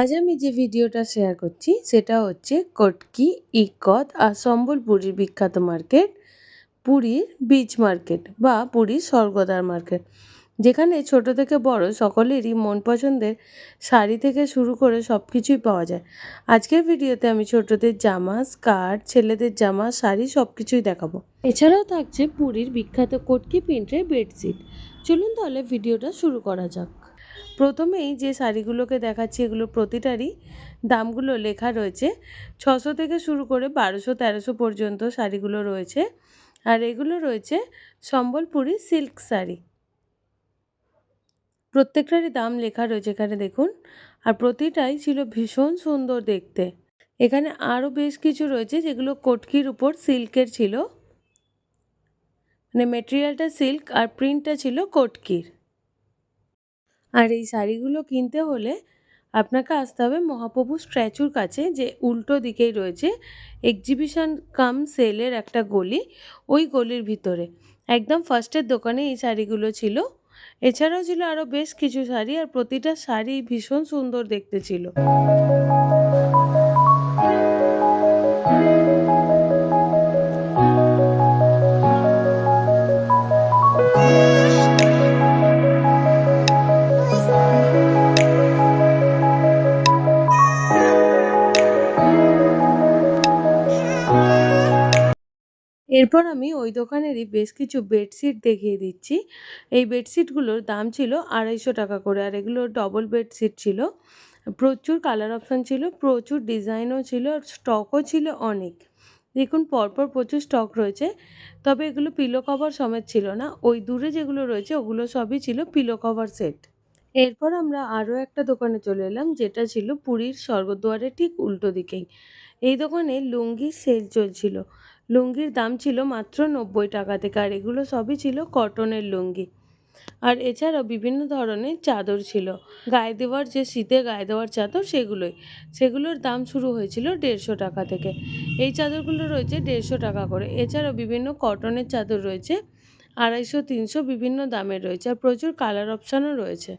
আজ আমি যে ভিডিওটা শেয়ার করছি সেটা হচ্ছে কটকি, ইকত আর সম্বলপুরীর বিখ্যাত মার্কেট পুরীর বিচ মার্কেট বা পুরীর স্বর্গদ্বার মার্কেট, যেখানে ছোট থেকে বড় সকলেরই মন পছন্দের শাড়ি থেকে শুরু করে সব কিছুই পাওয়া যায়। আজকের ভিডিওতে আমি ছোটদের জামা, স্কার্ট, ছেলেদের জামা, শাড়ি সব কিছুই দেখাবো। এছাড়াও থাকছে পুরীর বিখ্যাত কটকি প্রিন্টের বেডশিট। চলুন তাহলে ভিডিওটা শুরু করা যাক। প্রথমেই যে শাড়িগুলোকে দেখাচ্ছি এগুলো প্রতিটারই দামগুলো লেখা রয়েছে। 600 থেকে শুরু করে 1200-1300 পর্যন্ত শাড়িগুলো রয়েছে। আর এগুলো রয়েছে সম্বলপুরি সিল্ক শাড়ি। প্রত্যেকটারই দাম লেখা রয়েছে এখানে দেখুন। আর প্রতিটাই ছিল ভীষণ সুন্দর দেখতে। এখানে আরও বেশ কিছু রয়েছে যেগুলো কটকির উপর সিল্কের ছিল, মানে মেটেরিয়ালটা সিল্ক আর প্রিন্টটা ছিল কটকির। আর এই শাড়িগুলো কিনতে হলে আপনাকে আসতে হবে মহাপ্রভু স্ট্যাচুর কাছে, যে উল্টো দিকেই রয়েছে এক্সিবিশন কাম সেলের একটা গলি। ওই গলির ভিতরে একদম ফার্স্টের দোকানে এই শাড়িগুলো ছিল। এছাড়াও ছিল আরও বেশ কিছু শাড়ি, আর প্রতিটা শাড়ি ভীষণ সুন্দর দেখতে ছিল। এরপর আমি ওই দোকানেরই বেশ কিছু বেডশিট দেখিয়ে দিচ্ছি। এই বেডশিটগুলোর দাম ছিল 250 টাকা করে, আর এগুলো ডবল বেডশিট ছিল। প্রচুর কালার অপশান ছিল, প্রচুর ডিজাইনও ছিল, আর স্টকও ছিল অনেক। দেখুন পরপর প্রচুর স্টক রয়েছে, তবে এগুলো পিলো কভার সমেত ছিল না। ওই দূরে যেগুলো রয়েছে ওগুলো সবই ছিল পিলো কভার সেট। এরপর আমরা আরও একটা দোকানে চলে এলাম, যেটা ছিল পুরীর স্বর্গদ্বারের ঠিক উল্টো দিকেই। এই দোকানে লুঙ্গির সেল চলছিল। লুঙ্গির দাম ছিল মাত্র 90 টাকা থেকে, আর এগুলো সবই ছিল কটনের লুঙ্গি। আর এছাড়াও বিভিন্ন ধরনের চাদর ছিল, গায়ে দেওয়ার যে শীতে গায়ে দেওয়ার চাদর সেগুলোর দাম শুরু হয়েছিল 150 টাকা থেকে। এই চাদরগুলো রয়েছে 150 টাকা করে। এছাড়াও বিভিন্ন কটনের চাদর রয়েছে 250-300 বিভিন্ন দামের রয়েছে, আর প্রচুর কালার অপশানও রয়েছে।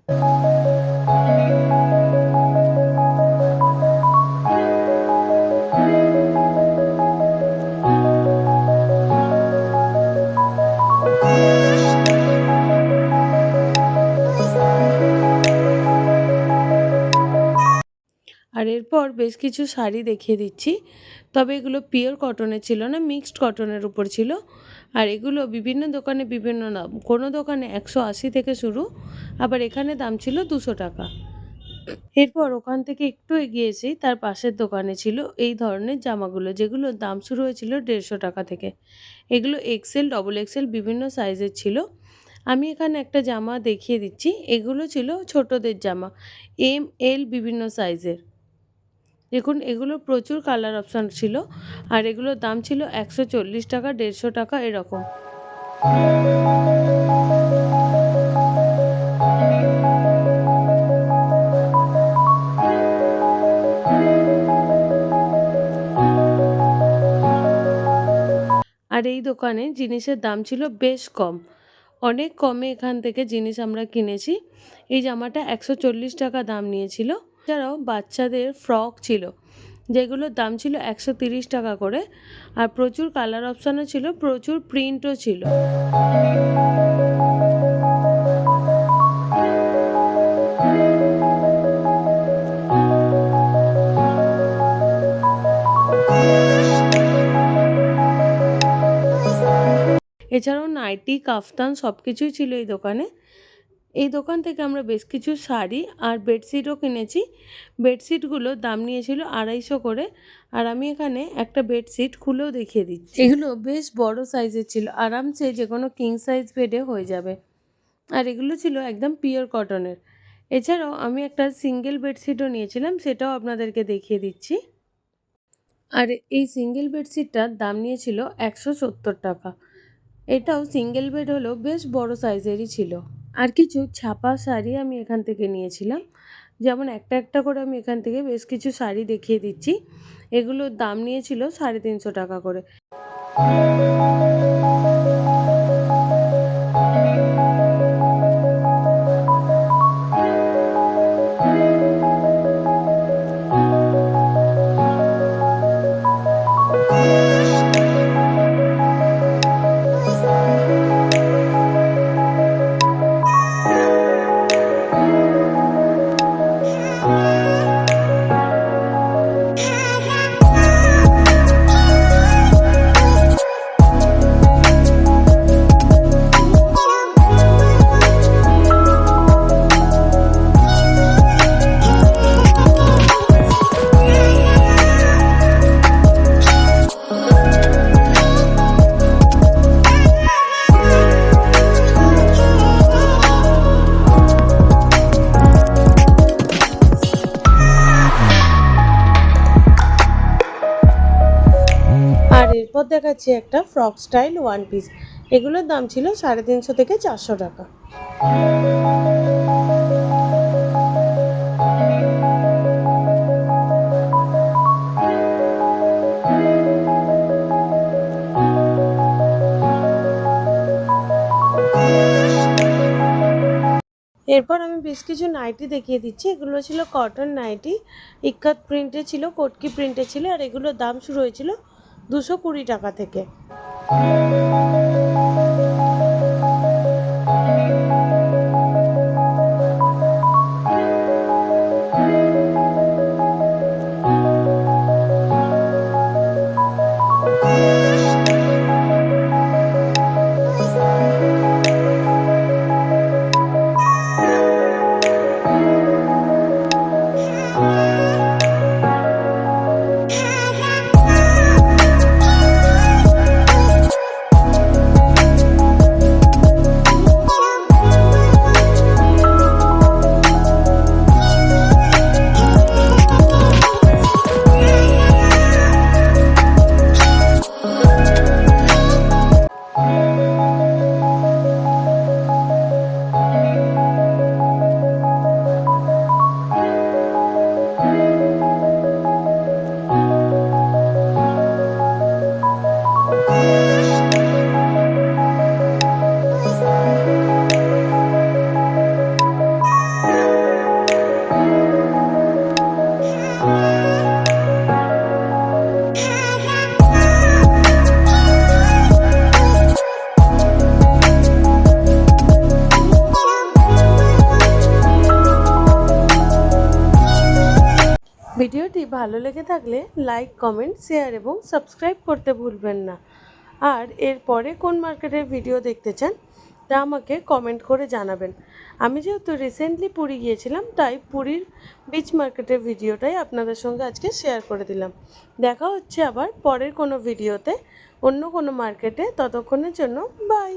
আর এরপর বেশ কিছু শাড়ি দেখিয়ে দিচ্ছি, তবে এগুলো পিওর কটনের ছিল না, মিক্সড কটনের উপর ছিল। আর এগুলো বিভিন্ন দোকানে বিভিন্ন দাম, কোনো দোকানে 180 থেকে শুরু, আবার এখানে দাম ছিল 200 টাকা। এরপর ওখান থেকে একটু এগিয়ে এসেই তার পাশের দোকানে ছিল এই ধরনের জামাগুলো, যেগুলোর দাম শুরু হয়েছিল 150 টাকা থেকে। এগুলো এক্সেল, ডবল এক্সেল বিভিন্ন সাইজের ছিল। আমি এখানে একটা জামা দেখিয়ে দিচ্ছি, এগুলো ছিল ছোটদের জামা, এম এল বিভিন্ন সাইজের। দেখুন এগুলো প্রচুর কালার অপশান ছিল, আর এগুলোর দাম ছিল 140 টাকা, 150 টাকা এরকম। আর এই দোকানে জিনিসের দাম ছিল বেশ কম, অনেক কমে এখান থেকে জিনিস আমরা কিনেছি। এই জামাটা 140 টাকা দাম নিয়েছিল। এছাড়াও বাচ্চাদের ফ্রক ছিল, যেগুলোর দাম ছিল 130 টাকা করে, আর প্রচুর কালার অপশানও ছিল, প্রচুর প্রিন্টও ছিল। এছাড়াও নাইটি, কাফতান সব কিছুই ছিল এই দোকানে। এই দোকান থেকে আমরা বেশ কিছু শাড়ি আর বেডশিটও কিনেছি। বেডশিটগুলোর দাম নিয়েছিল 250 করে, আর আমি এখানে একটা বেডশিট খুলেও দেখিয়ে দিচ্ছি। এগুলো বেশ বড় সাইজের ছিল, আরামসে যে কোনো কিং সাইজ বেডে হয়ে যাবে। আর এগুলো ছিল একদম পিওর কটনের। এছাড়াও আমি একটা সিঙ্গেল বেডশিটও নিয়েছিলাম, সেটাও আপনাদেরকে দেখিয়ে দিচ্ছি। আর এই সিঙ্গেল বেডশিটটার দাম নিয়েছিল 170 টাকা। এটাও সিঙ্গেল বেড হলেও বেশ বড় সাইজেরই ছিল। আর কিছু ছাপা শাড়ি আমি এখান থেকে নিয়েছিলাম, যেমন একটা একটা করে আমি এখান থেকে বেশ কিছু শাড়ি দেখিয়ে দিচ্ছি। এগুলোর দাম নিয়েছিল 350 টাকা করে। এরপর দেখাচ্ছি একটা ফ্রক স্টাইল ওয়ান পিস। এগুলোর দাম ছিল 350 থেকে 400 টাকা। এরপর আমি বেশ কিছু নাইটি দেখিয়ে দিচ্ছি। এগুলো ছিল কটন নাইটি, ইক্কাত প্রিন্টে ছিল, কটকি প্রিন্টে ছিল, আর এগুলোর দাম শুরু হয়েছিল 220 টাকা থেকে। ভিডিওটি ভালো লেগে থাকলে লাইক, কমেন্ট, শেয়ার এবং সাবস্ক্রাইব করতে ভুলবেন না। আর এরপরে কোন মার্কেটের ভিডিও দেখতে চান তা আমাকে কমেন্ট করে জানাবেন। আমি যেহেতু রিসেন্টলি পুরী গিয়েছিলাম, তাই পুরীর বিচ মার্কেটের ভিডিওটাই আপনাদের সঙ্গে আজকে শেয়ার করে দিলাম। দেখা হচ্ছে আবার পরের কোনো ভিডিওতে অন্য কোনো মার্কেটে। ততক্ষণের জন্য বাই।